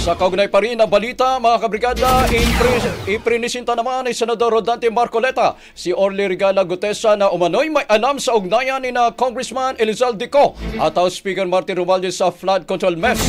Sa kaugnay pa rin ang balita, mga kabrigada, iprinisinta naman ni Senador Rodante Marcoleta si Orly Regala Gutesa na umano'y may alam sa ugnayan ni na Congressman Elizalde Co at House Speaker Martin Romualdez sa flood control mess.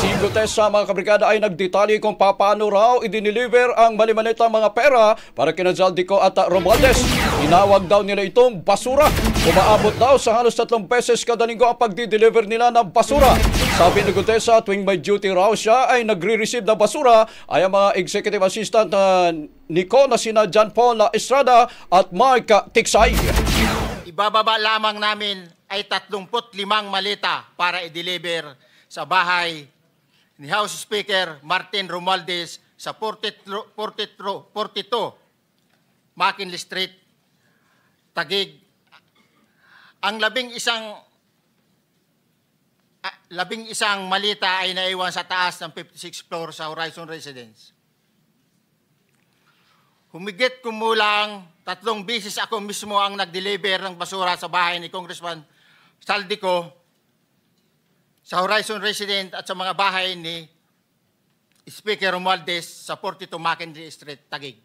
Si Gutesa, mga kabrigada, ay nagdetalye kung paano raw idiniliver ang malimanita mga pera para kina Zalde Co at Romualdez. Inawag daw nila itong basura. Umaabot daw sa halos 3 beses kada linggo ang pagdi-deliver nila ng basura. Sabi ni Gutesa, tuwing may duty raw siya ay nagre-receive ng basura ay ang mga executive assistant Nico na sina John Paul Estrada at Mike Tiksay. Ibababa lamang namin ay 35 maleta para i-deliver sa bahay ni House Speaker Martin Romualdez sa 42 McKinley Street, Taguig. Ang labing isang malita ay naiwan sa taas ng 56th floor sa Horizon Residence. Humigit kumulang 3 bisis ako mismo ang nag-deliver ng basura sa bahay ni Congressman Zalde Co, sa Horizon Residence at sa mga bahay ni Speaker Romualdez sa 42 McKinley Street, Taguig.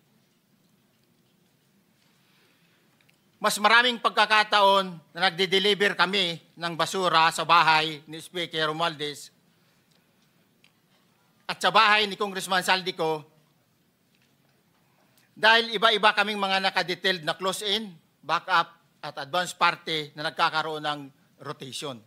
Mas maraming pagkakataon na nagde-deliver kami ng basura sa bahay ni Speaker Romualdez at sa bahay ni Congressman Zalde Co dahil iba-iba kaming mga nakadetailed na close-in, backup at advance party na nagkakaroon ng rotation.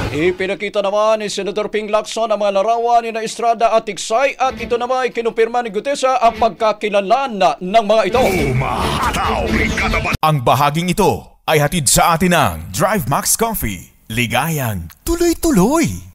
Ipinakita naman ni Senator Ping Lacson ang mga larawan ni na Estrada at Tiksay at ito naman ay kinumpirma ni Gutesa ang pagkakilanlan ng mga ito. Ang bahaging ito ay hatid sa atin ng Drive Max Coffee. Ligayang tuloy-tuloy.